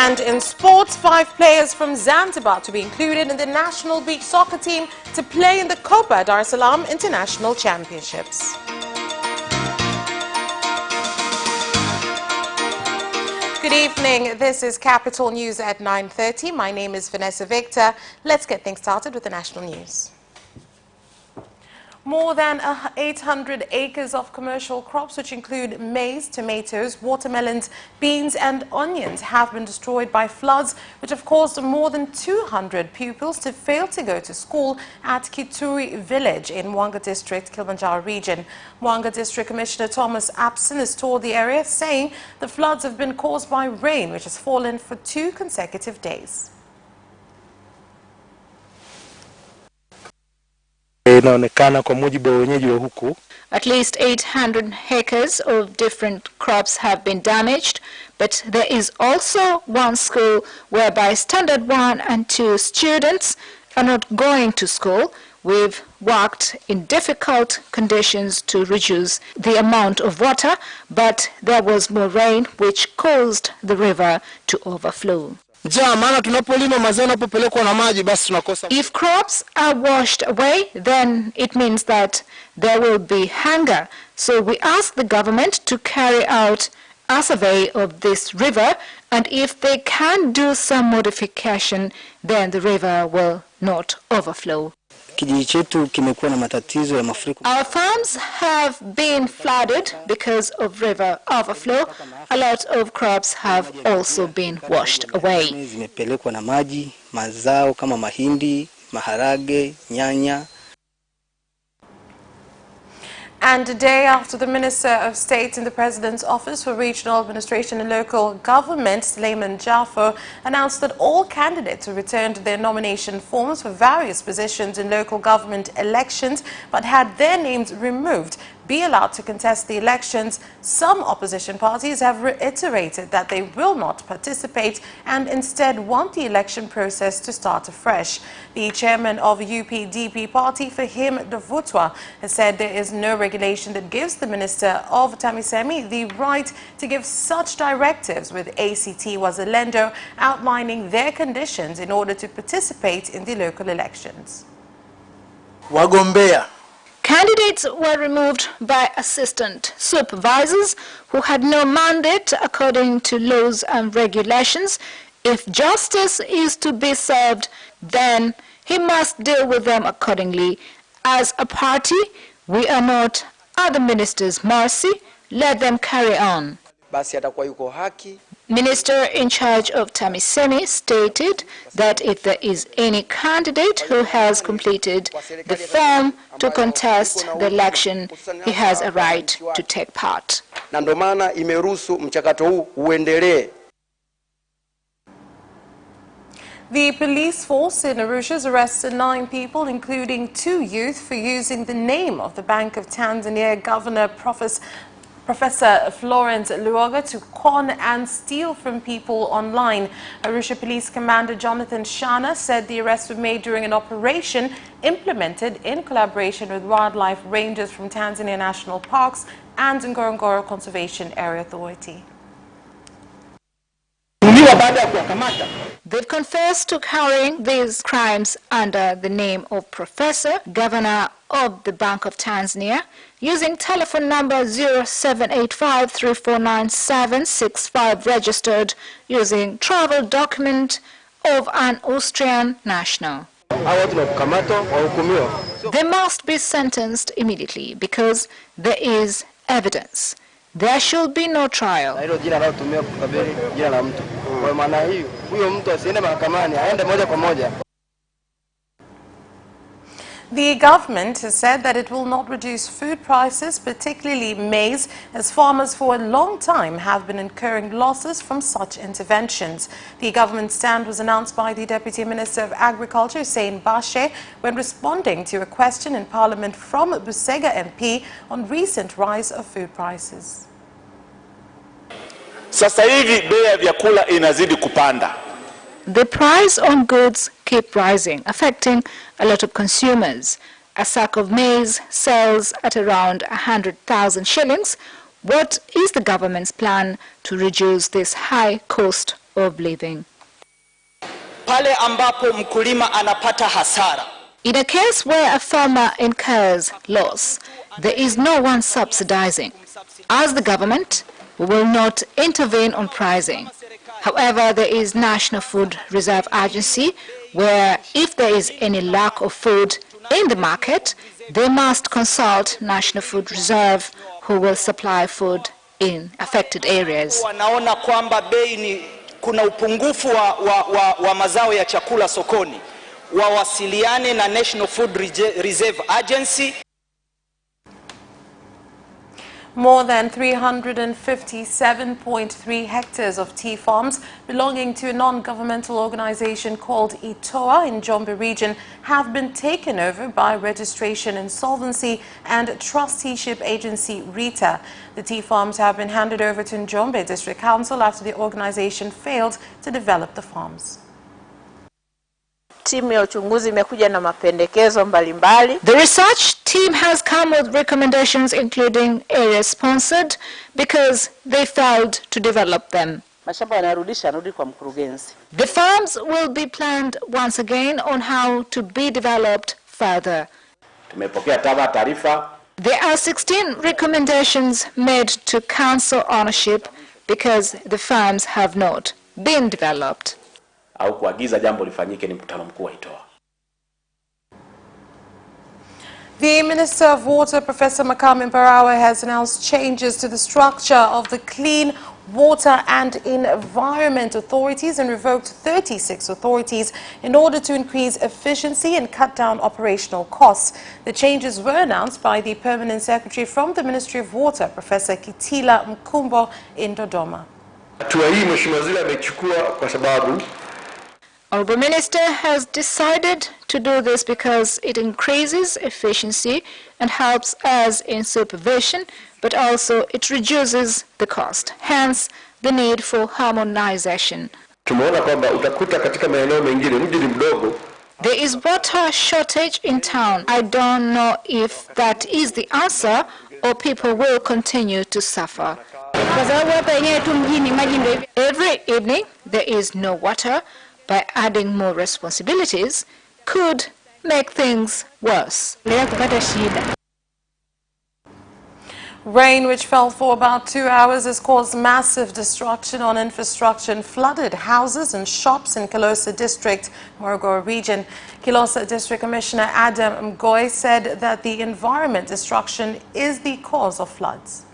And in sports, 5 players from Zanzibar to be included in the national beach soccer team to play in the Copa Dar es Salaam International Championships. Good evening. This is Capital News at 9:30. My name is Vanessa Victor. Let's get things started with the national news. More than 800 acres of commercial crops, which include maize, tomatoes, watermelons, beans and onions, have been destroyed by floods, which have caused more than 200 pupils to fail to go to school at Kitui village in Mwanga District, Kilimanjaro region. Mwanga District Commissioner Thomas Apson has toured the area, saying the floods have been caused by rain, which has fallen for 2 consecutive days. At least 800 acres of different crops have been damaged, but there is also one school whereby Standard 1 and 2 students are not going to school. We've worked in difficult conditions to reduce the amount of water, but there was more rain which caused the river to overflow. If crops are washed away, then it means that there will be hunger. So we ask the government to carry out a survey of this river, and if they can do some modification, then the river will not overflow. Our farms have been flooded because of river overflow. A lot of crops have also been washed away. And a day after the Minister of State in the President's Office for Regional Administration and Local Government, Sulaiman Jaffer, announced that all candidates who returned their nomination forms for various positions in local government elections but had their names removed be allowed to contest the elections. Some opposition parties have reiterated that they will not participate and instead want the election process to start afresh. The chairman of UPDP party, Fahim Davutwa, has said there is no regulation that gives the Minister of TAMISEMI the right to give such directives, with ACT Wazalendo outlining their conditions in order to participate in the local elections. Wagombea. Candidates were removed by assistant supervisors who had no mandate according to laws and regulations. If justice is to be served, then he must deal with them accordingly. As a party, we are not at the minister's mercy. Let them carry on. Minister in charge of TAMISEMI stated that if there is any candidate who has completed the form to contest the election, he has a right to take part. The police force in Arusha has arrested 9 people, including 2 youth, for using the name of the Bank of Tanzania Governor Professor Florence Luoga to con and steal from people online. Arusha Police Commander Jonathan Shana said the arrests were made during an operation implemented in collaboration with wildlife rangers from Tanzania National Parks and Ngorongoro Conservation Area Authority. They've confessed to carrying these crimes under the name of Professor, Governor of the Bank of Tanzania, using telephone number 0785349765, registered using travel document of an Austrian national. They must be sentenced immediately because there is evidence. There should be no trial. The government has said that it will not reduce food prices, particularly maize, as farmers for a long time have been incurring losses from such interventions. The government stand was announced by the Deputy Minister of Agriculture, Hussein Bashe, when responding to a question in Parliament from Busega MP on recent rise of food prices. Sasa hivi bei ya vyakula inazidi kupanda. The price on goods keep rising, affecting a lot of consumers. A sack of maize sells at around 100,000 shillings. What is the government's plan to reduce this high cost of living. Pale ambapo mkulima anapata hasara. In a case where a farmer incurs loss, there is no one subsidizing. As the government, we will not intervene on pricing. However, there is National Food Reserve Agency where if there is any lack of food in the market, they must consult National Food Reserve who will supply food in affected areas. Wanaona kwamba bei ni kuna upungufu wa mazao ya chakula sokoni. Wawasiliane na National Food Reserve Agency. More than 357.3 hectares of tea farms belonging to a non-governmental organization called ITOA in Njombe region have been taken over by Registration Insolvency and Trusteeship Agency RITA. The tea farms have been handed over to Njombe District Council after the organization failed to develop the farms. Timu ya uchunguzi imekuja na mapendekezo mbalimbali. The research team has come with recommendations including areas sponsored because they failed to develop them. Mashamba yanarudisha narudi kwa mkurugenzi. The farms will be planned once again on how to be developed further. Tumepokea taarifa. There are 16 recommendations made to council ownership because the farms have not been developed. Au kuagiza jambo lifanyike ni mkutano mkuu wa ITOA. The Minister of Water, Professor Makame Mbarawa, has announced changes to the structure of the Clean Water and Environment Authorities and revoked 36 authorities in order to increase efficiency and cut down operational costs. The changes were announced by the Permanent Secretary from the Ministry of Water, Professor Kitila Mkumbo, in Dodoma. Hatua hii Mheshimiwa Waziri amechukua kwa sababu Honorable Minister has decided to do this because it increases efficiency and helps us in supervision, but also it reduces the cost, hence the need for harmonization. Tumeona kwamba utakuta katika maeneo mengine mji ni mdogo. There is water shortage in town. I don't know if that is the answer or people will continue to suffer. Every evening there is no water. By adding more responsibilities could make things worse. Rain, which fell for about 2 hours, has caused massive destruction on infrastructure and flooded houses and shops in Kilosa District, Morogoro region. Kilosa District Commissioner Adam Mgoy said that the environment destruction is the cause of floods.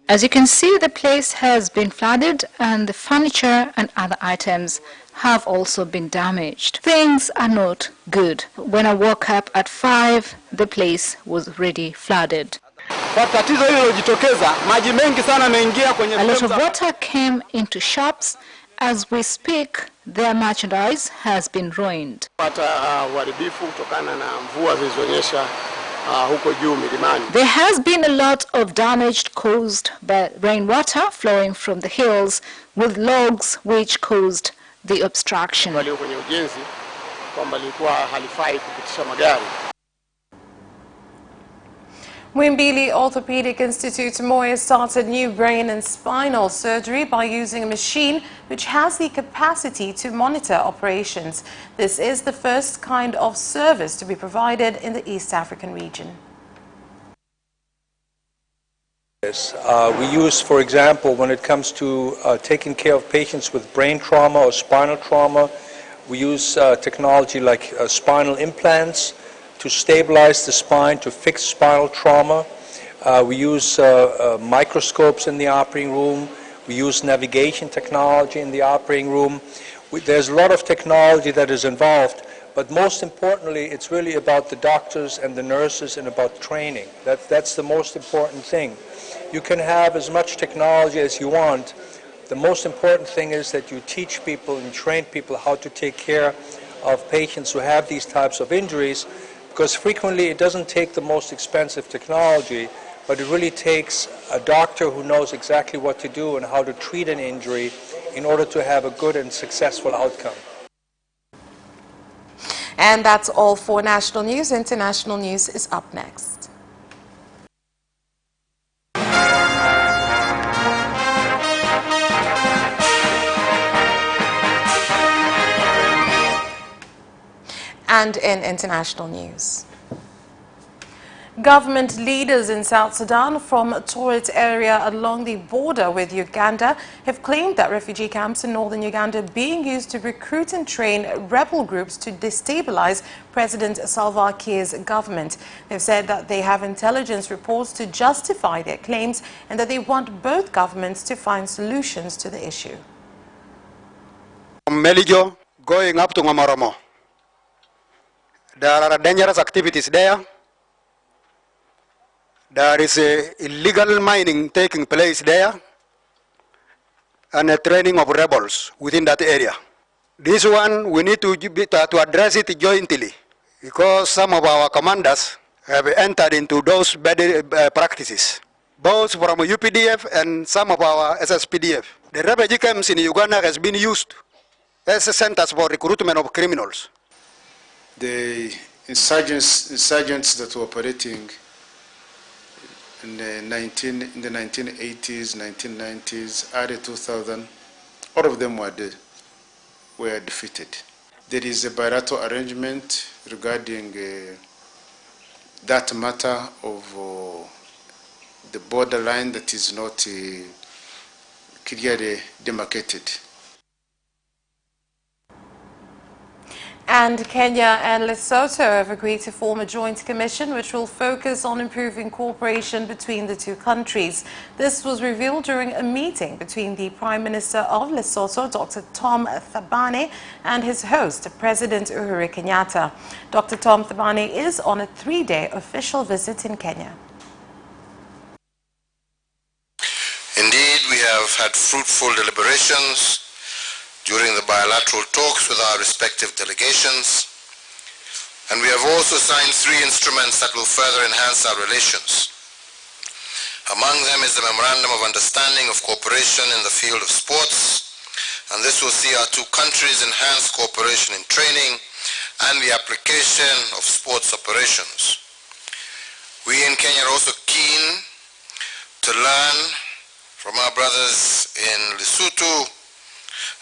As you can see, the place has been flooded and the furniture and other items have also been damaged. Things are not good. When I woke up at 5, the place was already flooded. A lot of water came into shops. As we speak, their merchandise has been ruined. There has been a lot of damage caused by rainwater flowing from the hills with logs which caused the obstruction. Muhimbili Orthopedic Institute Moyo started new brain and spinal surgery by using a machine which has the capacity to monitor operations. This is the first kind of service to be provided in the East African region. We use, for example, when it comes to taking care of patients with brain trauma or spinal trauma, we use technology like spinal implants to stabilize the spine, to fix spinal trauma. We use microscopes in the operating room. We use navigation technology in the operating room. There's a lot of technology that is involved, but most importantly, it's really about the doctors and the nurses and about training. That's the most important thing. You can have as much technology as you want. The most important thing is that you teach people and train people how to take care of patients who have these types of injuries, because frequently it doesn't take the most expensive technology, but it really takes a doctor who knows exactly what to do and how to treat an injury in order to have a good and successful outcome. And that's all for national news. International news is up next. And in international news, government leaders in South Sudan from Torit area along the border with Uganda have claimed that refugee camps in northern Uganda are being used to recruit and train rebel groups to destabilize President Salva Kiir's government. They've said that they have intelligence reports to justify their claims and that they want both governments to find solutions to the issue. From Melijo going up to Ngomoromo, there are dangerous activities there. There is illegal mining taking place there and a training of rebels within that area. This one we need to address it jointly because some of our commanders have entered into those bad practices, both from UPDF and some of our SSPDF. The refugee camps in Uganda has been used as centers for recruitment of criminals. The insurgents that were operating in the 1980s, 1990s, early 2000, all of them were defeated. There is a bilateral arrangement regarding that matter of the borderline that is not clearly demarcated. And Kenya and Lesotho have agreed to form a joint commission which will focus on improving cooperation between the two countries. This was revealed during a meeting between the Prime Minister of Lesotho, Dr. Tom Thabane, and his host, President Uhuru Kenyatta. Dr. Tom Thabane is on a 3-day official visit in Kenya. Indeed, we have had fruitful deliberations during the bilateral talks with our respective delegations, and we have also signed 3 instruments that will further enhance our relations. Among them is the Memorandum of Understanding of Cooperation in the field of sports, and this will see our two countries enhance cooperation in training and the application of sports operations. We in Kenya are also keen to learn from our brothers in Lesotho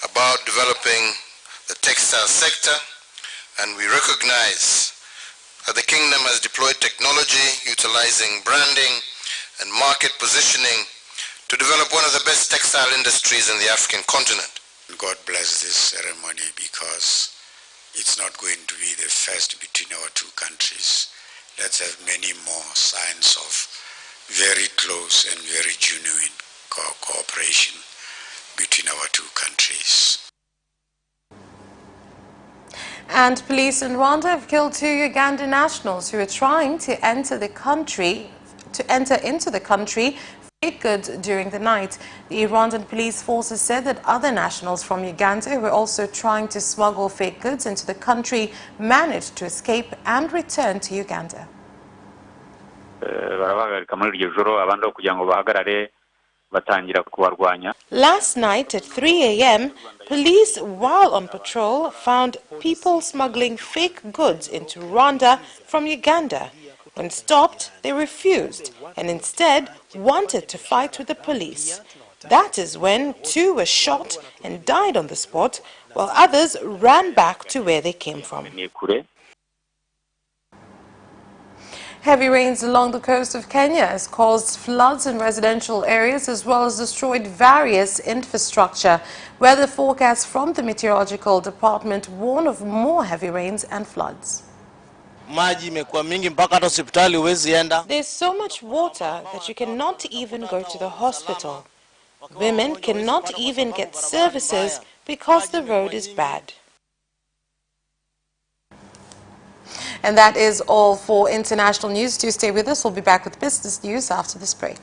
about developing the textile sector, and we recognize that the kingdom has deployed technology utilizing branding and market positioning to develop one of the best textile industries in the African continent. God bless this ceremony because it's not going to be the first between our two countries. Let's have many more signs of very close and very genuine cooperation between our two countries. And police in Rwanda have killed 2 Ugandan nationals who are trying to enter into the country fake goods during the night. The Rwandan police forces said that other nationals from Uganda who were also trying to smuggle fake goods into the country managed to escape and return to Uganda. Last night at 3 a.m., police, while on patrol, found people smuggling fake goods into Rwanda from Uganda. When stopped, they refused and instead wanted to fight with the police. That is when 2 were shot and died on the spot, while others ran back to where they came from. Heavy rains along the coast of Kenya has caused floods in residential areas as well as destroyed various infrastructure. Weather forecasts from the Meteorological Department warn of more heavy rains and floods. There's so much water that you cannot even go to the hospital. Women cannot even get services because the road is bad. And that is all for international news. Do stay with us. We'll be back with business news after this break.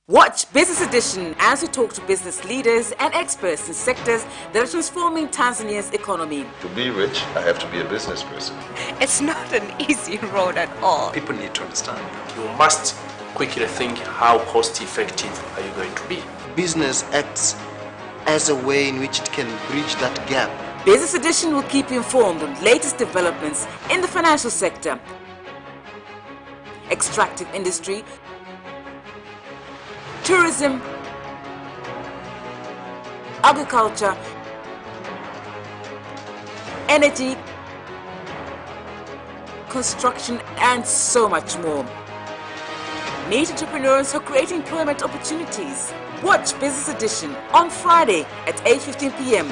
Watch Business Edition as we talk to business leaders and experts in sectors that are transforming Tanzania's economy. To be rich, I have to be a business person. It's not an easy road at all. People need to understand. You must quickly think, how cost effective are you going to be? Business acts as a way in which it can bridge that gap. Business Edition will keep you informed on latest developments in the financial sector, extractive industry, tourism, agriculture, energy, construction, and so much more. Meet entrepreneurs who create employment opportunities. Watch Business Edition on Friday at 8:15 p.m.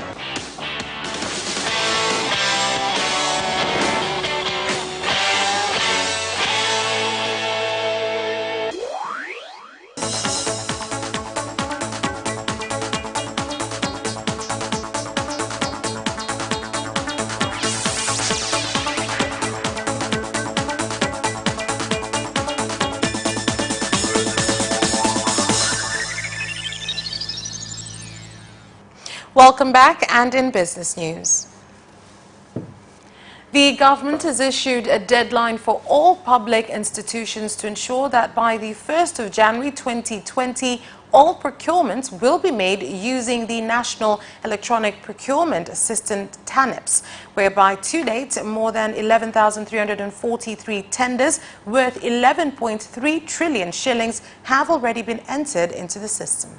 Welcome back, and in business news. The government has issued a deadline for all public institutions to ensure that by the 1st of January 2020, all procurements will be made using the National Electronic Procurement System, TANEPS, whereby to date more than 11,343 tenders worth 11.3 trillion shillings have already been entered into the system.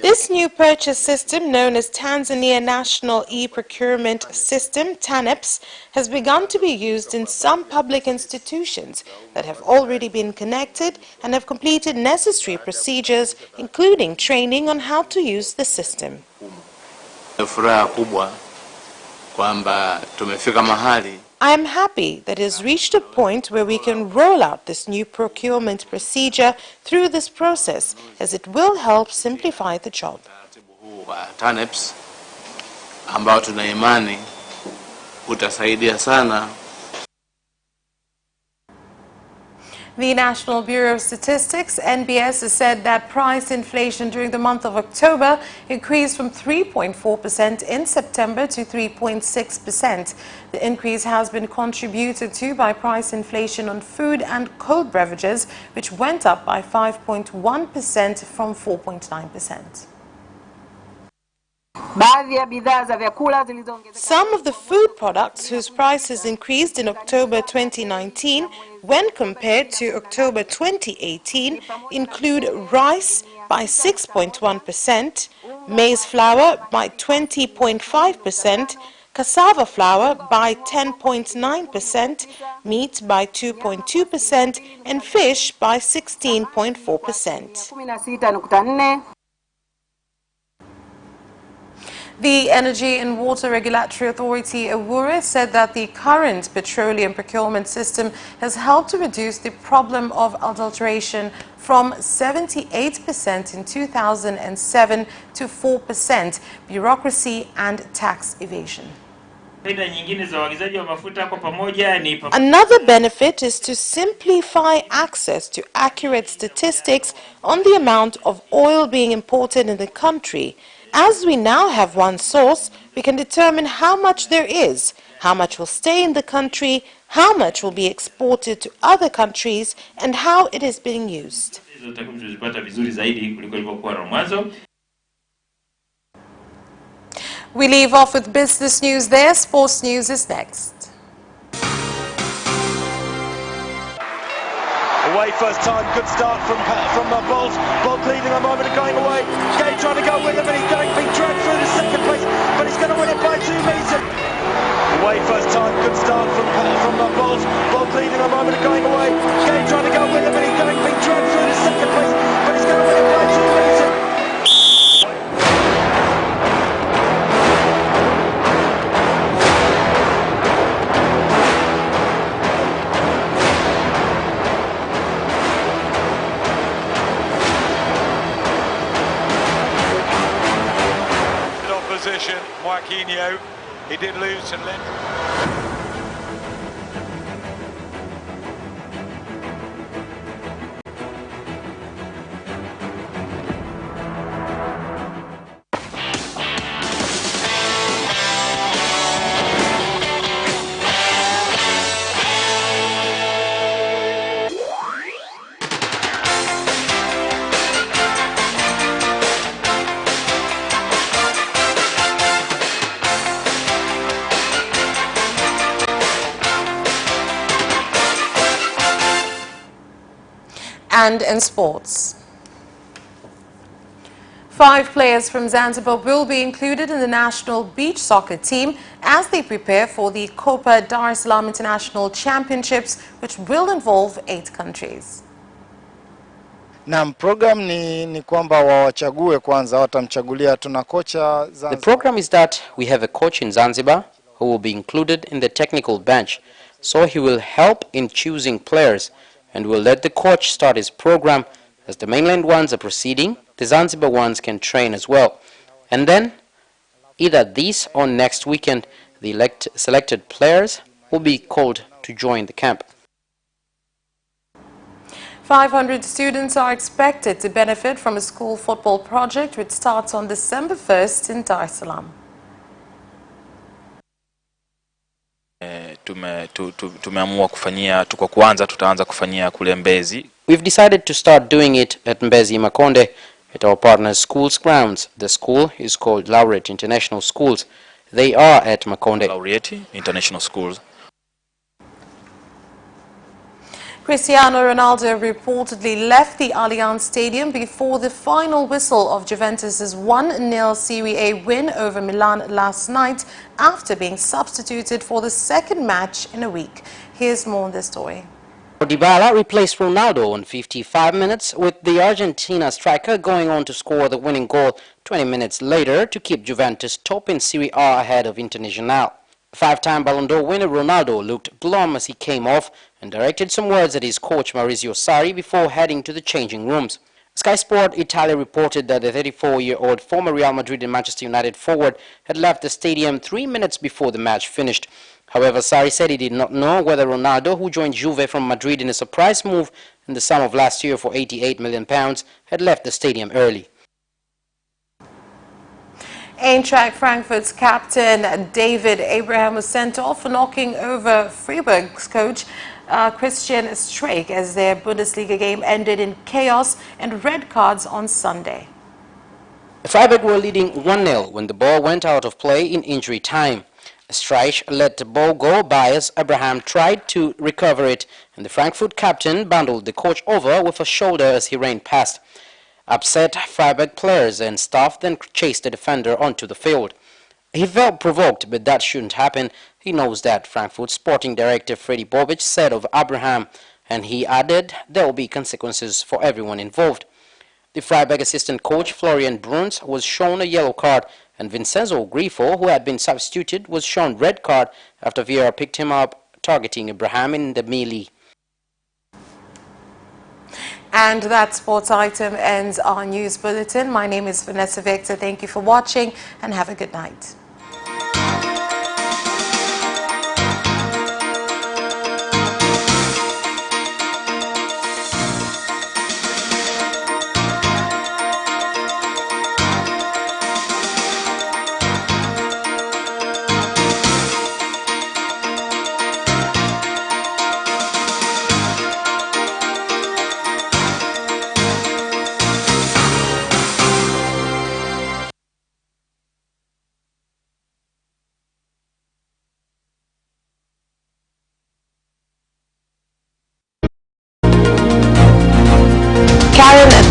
This new purchase system, known as Tanzania National E-Procurement System, TANEPS, has begun to be used in some public institutions that have already been connected and have completed necessary procedures, including training on how to use the system. I am happy that it has reached a point where we can roll out this new procurement procedure through this process, as it will help simplify the job. TANEPS ambao tuna imani utasaidia sana. The National Bureau of Statistics, NBS, has said that price inflation during the month of October increased from 3.4% in September to 3.6%. The increase has been contributed to by price inflation on food and cold beverages, which went up by 5.1% from 4.9%. Some of the food products whose prices increased in October 2019 when compared to October 2018 include rice by 6.1%, maize flour by 20.5%, cassava flour by 10.9%, meat by 2.2%, and fish by 16.4%. The Energy and Water Regulatory Authority, EWURA, said that the current petroleum procurement system has helped to reduce the problem of adulteration from 78% in 2007 to 4%, bureaucracy and tax evasion. Another benefit is to simplify access to accurate statistics on the amount of oil being imported in the country. As we now have one source, we can determine how much there is, how much will stay in the country, how much will be exported to other countries, and how it is being used. We leave off with business news there. Sports news is next. Away first time, good start from Bolt. Bolt leading a moment of going away. Gay trying to go with him, and he's going being dragged through the second place, but he's going to win it by 2 meters. Away first time, good start from Bolt. Bolt leading a moment of going away. Gay trying to go with him, and he's going being dragged through the second place, but he's going to win it by 2 meters. Joaquinho, he did lose to Lynn. And in sports. 5 players from Zanzibar will be included in the national beach soccer team as they prepare for the Copa Dar es Salaam International Championships, which will involve 8 countries. Na program ni kwamba wachague kwanza, watamchagulia tuna kocha Zanzibar. The program is that we have a coach in Zanzibar who will be included in the technical bench, so he will help in choosing players and will let the coach start his program. As the mainland ones are proceeding, the Zanzibar ones can train as well. And then, either this or next weekend, the selected players will be called to join the camp. 500 students are expected to benefit from a school football project which starts on December 1st in Dar es Salaam. We've decided to start doing it at Mbezi Makonde at our partner's school's grounds. The school is called Laureate International Schools. They are at Makonde. Laureate International Schools. Cristiano Ronaldo reportedly left the Allianz Stadium before the final whistle of Juventus' 1-0 Serie A win over Milan last night after being substituted for the second match in a week. Here's more on this story. Dybala replaced Ronaldo on 55 minutes, with the Argentina striker going on to score the winning goal 20 minutes later to keep Juventus top in Serie A ahead of Internazionale. 5-time Ballon d'Or winner Ronaldo looked glum as he came off and directed some words at his coach Maurizio Sarri before heading to the changing rooms. Sky Sport Italia reported that the 34-year-old former Real Madrid and Manchester United forward had left the stadium 3 minutes before the match finished. However, Sarri said he did not know whether Ronaldo, who joined Juve from Madrid in a surprise move in the summer of last year for £88 million, had left the stadium early. Eintracht Frankfurt's captain David Abraham was sent off for knocking over Freiburg's coach Christian Streich as their Bundesliga game ended in chaos and red cards on Sunday. Freiburg were leading 1-0 when the ball went out of play in injury time. Streich let the ball go by as Abraham tried to recover it, and the Frankfurt captain bundled the coach over with a shoulder as he ran past. Upset Freiburg players and staff then chased the defender onto the field. He felt provoked, but that shouldn't happen. He knows that, Frankfurt sporting director Freddy Bobic said of Abraham, and he added there will be consequences for everyone involved. The Freiburg assistant coach Florian Bruns was shown a yellow card, and Vincenzo Grifo, who had been substituted, was shown red card after Vieira picked him up targeting Abraham in the melee. And that sports item ends our news bulletin. My name is Vanessa Victor. Thank you for watching and have a good night.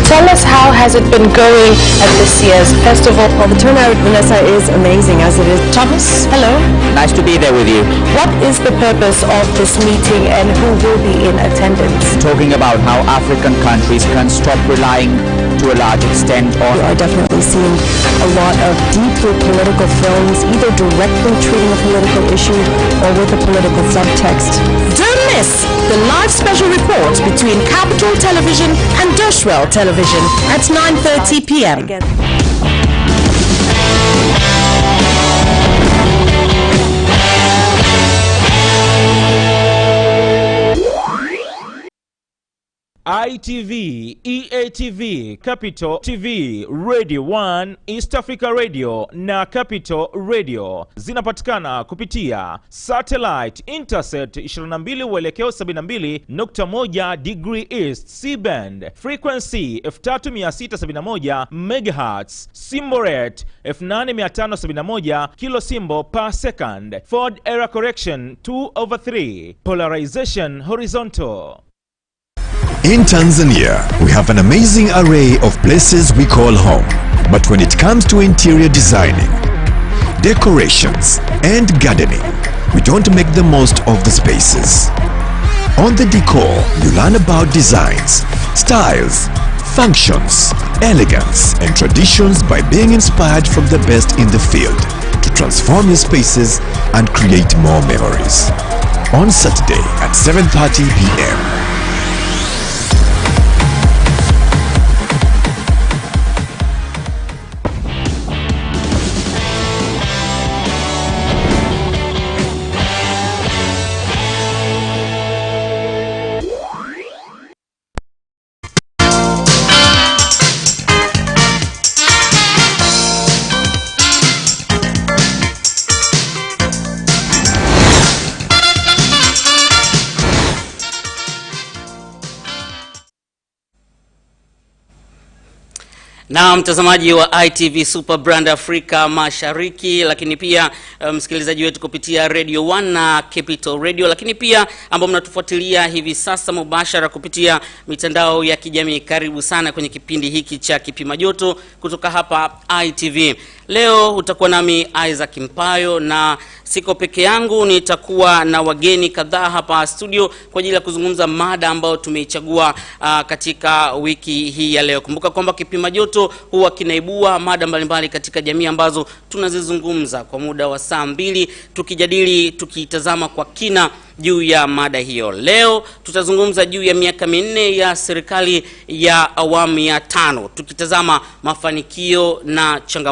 Tell us, how has it been going at this year's festival? Well, the turnout, Vanessa, is amazing as it is. Thomas, hello. Nice to be there with you. What is the purpose of this meeting and who will be in attendance? Talking about how African countries can stop relying to a large extent on... We are definitely seeing a lot of deeply political films, either directly treating a political issue or with a political subtext. Don't miss the live special report between Capital Television and Dashwell Television at 9:30 p.m. ITV, EATV, Capital TV, Radio 1, East Africa Radio na Capital Radio zinapatikana kupitia satellite Interset 22 uelekeo 72.1 degree east C-band, frequency 3671 MHz, symbol rate 8571 kilosymbol per second, forward error correction 2/3, polarization horizontal. In Tanzania, we have an amazing array of places we call home. But when it comes to interior designing, decorations, and gardening, we don't make the most of the spaces. On the decor, you learn about designs, styles, functions, elegance, and traditions by being inspired from the best in the field to transform your spaces and create more memories. On Saturday at 7:30 p.m. Na mtazamaji wa ITV Super Brand Afrika Mashariki, lakini pia msikilizaji wetu kupitia Radio 1 na Capital Radio, lakini pia ambao mnatufuatilia hivi sasa mubashara kupitia mitandao ya kijamii, karibu sana kwenye kipindi hiki cha Kipima Joto kutoka hapa ITV. Leo utakuwa nami Isaac Mpayo, na siko peke yangu, nitakuwa na wageni kadhaa hapa studio kwa ajili ya kuzungumza mada ambayo tumeichagua katika wiki hii ya leo. Kumbuka kwamba Kipima Joto huwa kinaibua mada mbalimbali katika jamii ambazo tunazizungumza kwa muda wa saa 2, tukijadili, tukitazama kwa kina juu ya mada hiyo. Leo tutazungumza juu ya miaka 4 ya serikali ya awamu ya 5, tukitazama mafanikio na changamoto.